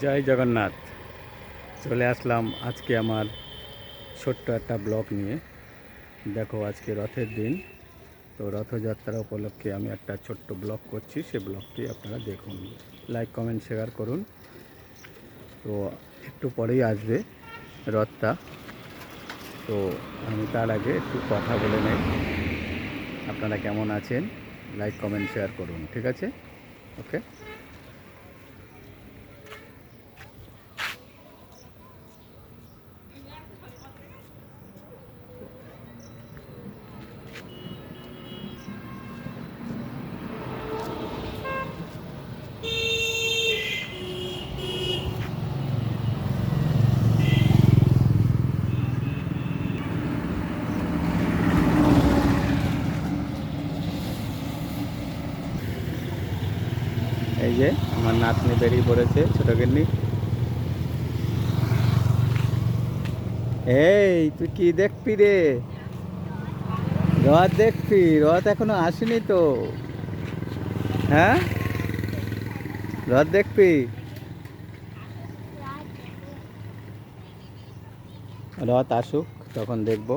জয় জগন্নাথ। চলে আসলাম আজকে আমার ছোট্ট একটা ব্লগ নিয়ে। দেখো আজকে রথের দিন, তো রথযাত্রা উপলক্ষে আমি একটা ছোট্ট ব্লগ করছি। সে ব্লগটি আপনারা দেখুন, লাইক কমেন্ট শেয়ার করুন। তো একটু পরেই আসবে রথটা, তো আমি তার আগে একটু কথা বলে নেই। আপনারা কেমন আছেন, লাইক কমেন্ট শেয়ার করুন, ঠিক আছে? ওকে। এই যে আমার নাতনি বেরিয়ে পড়েছে, ছোটো গিন্নি। এই তুই কি দেখবি রে? রথ দেখবি? রথ এখনো আসেনি তো। হ্যাঁ, রথ দেখবি? রথ আসুক তখন দেখবো।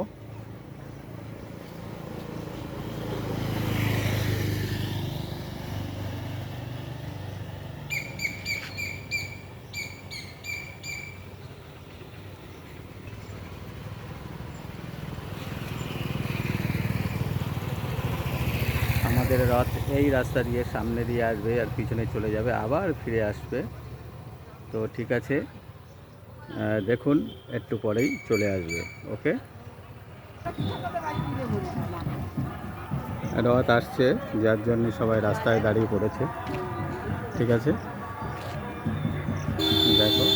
আমাদের রথ এই রাস্তা দিয়ে সামনে দিয়ে আসবে আর পিছনে চলে যাবে, আবার ফিরে আসবে। তো ঠিক আছে, দেখুন একটু পরেই চলে আসবে। ওকে। রথ আসছে, যার জন্য সবাই রাস্তায় দাঁড়িয়ে পড়েছে। ঠিক আছে, দেখো।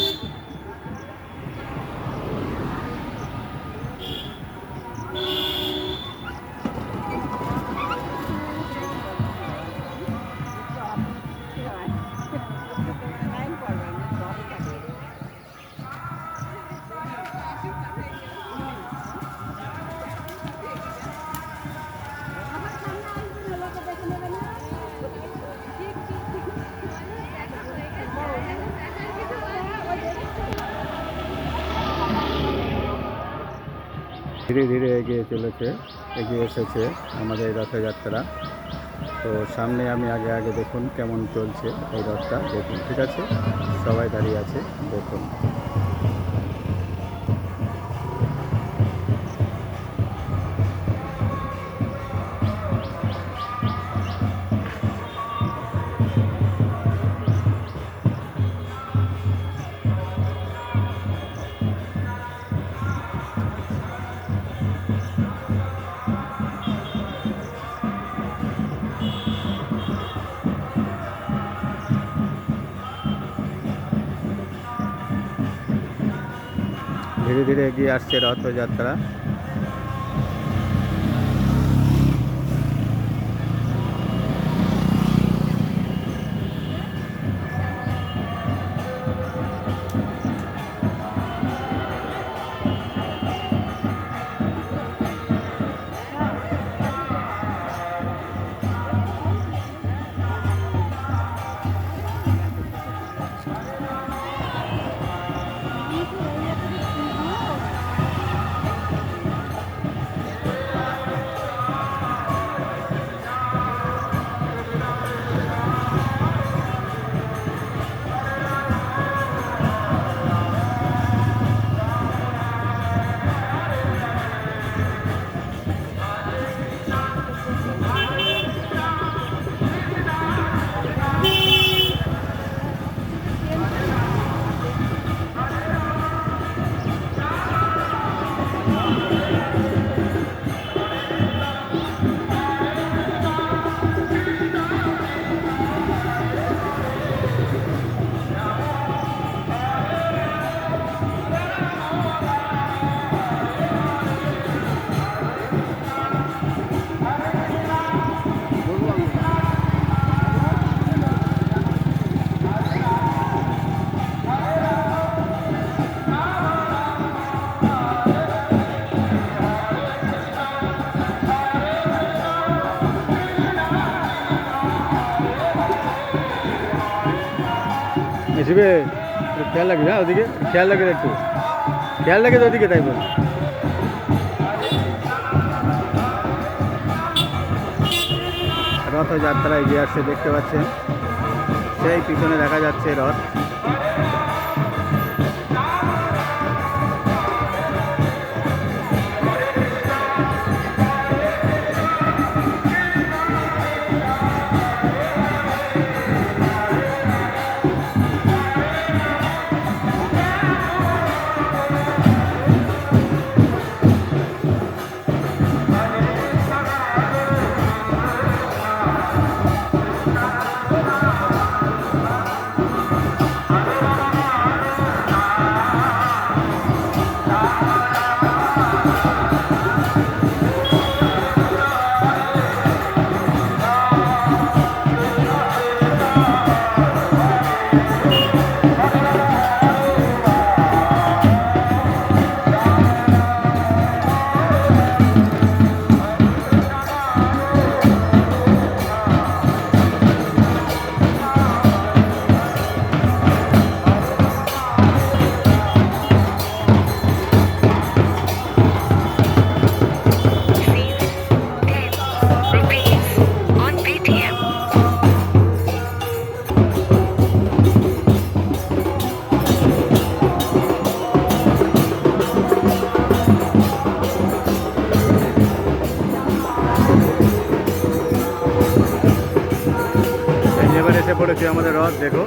ধীরে ধীরে এগিয়ে চলেছে, এগিয়ে এসেছে আমাদের এই রথযাত্রা। তো সামনে আমি আগে আগে দেখুন কেমন চলছে এই রথটা, দেখুন। ঠিক আছে, সবাই দাঁড়িয়ে আছে, দেখুন। ধীরে ধীরে এগিয়ে আসছে রথযাত্রা। আসবে। একটু খেয়াল রাখবি, হ্যাঁ ওদিকে খেয়াল রাখবে, একটু খেয়াল রাখে তো ওদিকে, তাই বল। রথযাত্রা এগিয়ে আসছে দেখতে পাচ্ছেন, সেই পিছনে দেখা যাচ্ছে রথ। এবার এসে পড়েছে আমাদের রথ, দেখো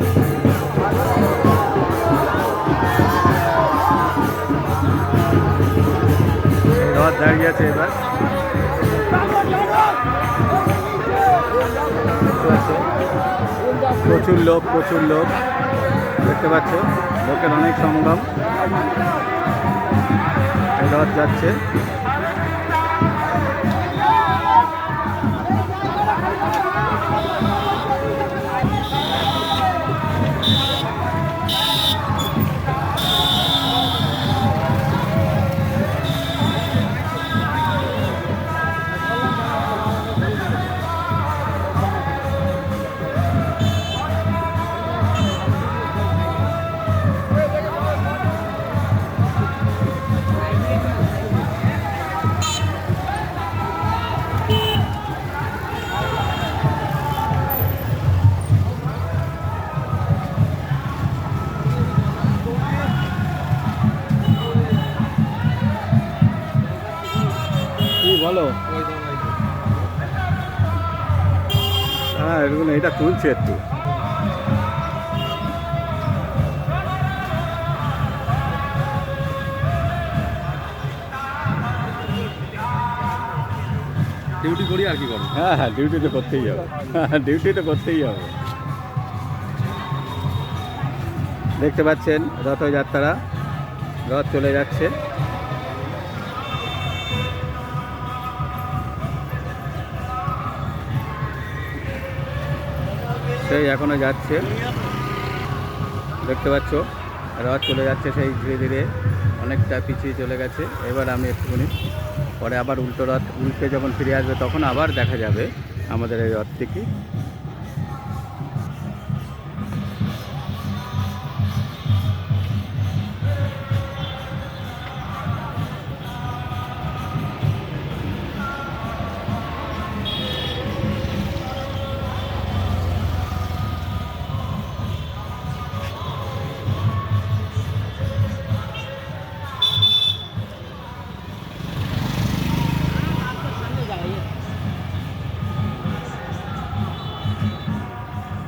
রথ দাঁড়িয়ে আছে। এবার প্রচুর লোক দেখতে পাচ্ছ, লোকের অনেক সমাগম। রথ যাচ্ছে। বলো, হ্যাঁ এরকম এটা তুলছে একটু। ডিউটি করি আর কি করবো। হ্যাঁ হ্যাঁ, ডিউটি তো করতেই হবে, ডিউটি তো করতেই হবে। দেখতে পাচ্ছেন রথযাত্রা, রথ চলে যাচ্ছে। সেই এখনো যাচ্ছে, দেখতে পাচ্ছ রথ চলে যাচ্ছে সেই ধীরে ধীরে, অনেকটা পিছিয়ে চলে গেছে। এবার আমি একটুখানি পরে আবার উল্টে যখন ফিরে আসবে তখন আবার দেখা যাবে আমাদের এই রথটিকে।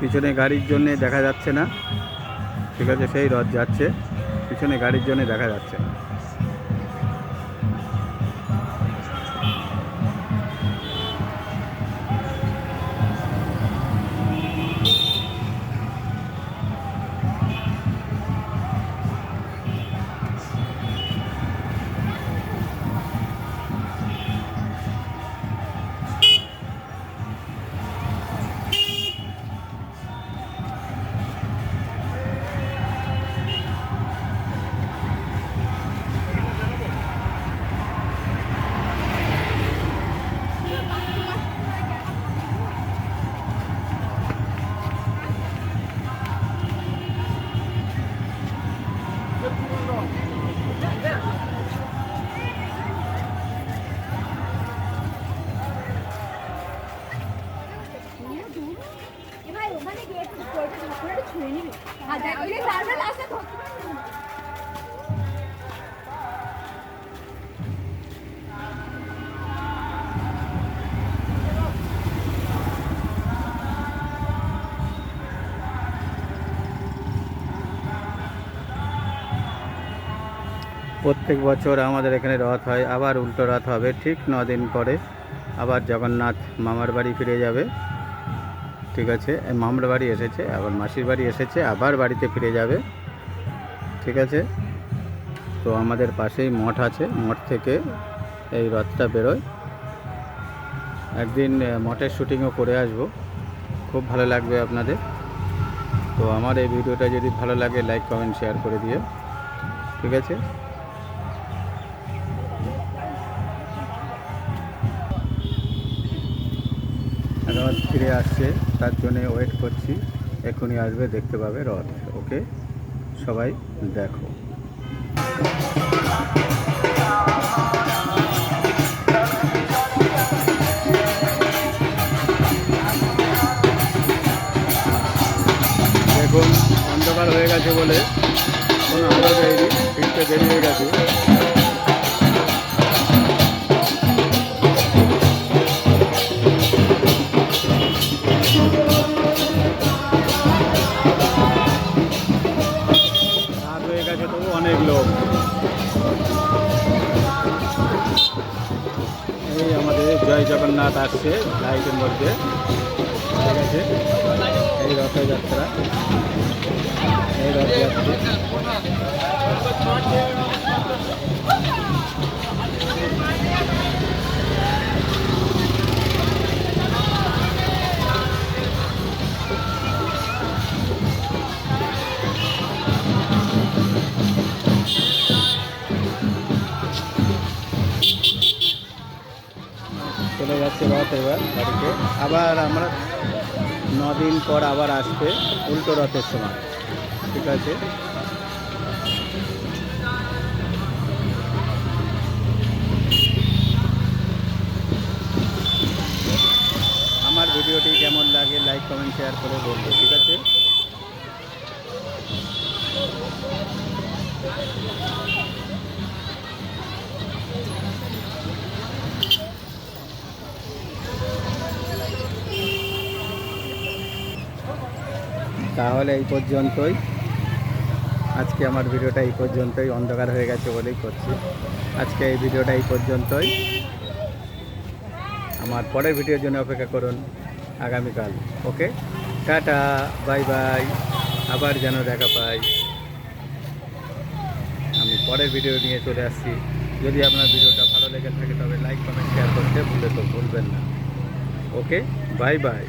পিছনে গাড়ির জন্য দেখা যাচ্ছে না, ঠিক আছে, সেই রথ যাচ্ছে, পিছনে গাড়ির জন্য দেখা যাচ্ছে না। প্রত্যেক বছর আমাদের এখানে রথ হয়, আবার উল্টো রথ হবে ঠিক 9 দিন পরে। আবার জগন্নাথ মামার বাড়ি ফিরে যাবে। ঠিক আছে, মামার বাড়ি এসেছে, আবার মাসির বাড়ি এসেছে, আবার বাড়িতে ফিরে যাবে। ঠিক আছে, তো আমাদের পাশেই মঠ আছে, মঠ থেকে এই রথটা বেরোয়। একদিন মঠের শুটিংও করে আসব, খুব ভালো লাগবে আপনাদের। তো আমার এই ভিডিওটা যদি ভালো লাগে লাইক কমেন্ট শেয়ার করে দিও। ঠিক আছে, রথ ফিরে আসছে, তার জন্য ওয়েট করছি। এখনই আসবে, দেখতে পাবে রথ। ওকে, সবাই দেখো। দেখুন, অন্ধকার হয়ে গেছে বলে কোনো আলো দেয়নি, ফিরতে দেরি হয়ে গেছে। রাত হয়ে গেছে, তবু অনেক লোক। এই আমাদের জয় জগন্নাথ আসছে লাইটের মধ্যে। ঠিক আছে, এই রথযাত্রা, এই রথযাত্রা। চলে যাচ্ছে রথ এবার বাড়িতে। আবার আমরা 9 দিন পর আবার আসবে উল্টো রথের সময়। ঠিক আছে, আমার ভিডিওটি কেমন লাগে লাইক কমেন্ট শেয়ার করে বলবো। ঠিক আছে, তাহলে এই পর্যন্তই। আজকে আমার ভিডিওটা এই পর্যন্তই, অন্ধকার হয়ে গেছে বলেই করছি। আজকে এই ভিডিওটা এই পর্যন্তই। আমার পরের ভিডিওর জন্য অপেক্ষা করুন আগামীকাল। ওকে, টাটা, বাই বাই। আবার যেন দেখা পাই, আমি পরের ভিডিও নিয়ে চলে আসছি। যদি আপনার ভিডিওটা ভালো লেগে থাকে তবে লাইক কমেন্ট শেয়ার করতে ভুলবেন না। ওকে, বাই বাই।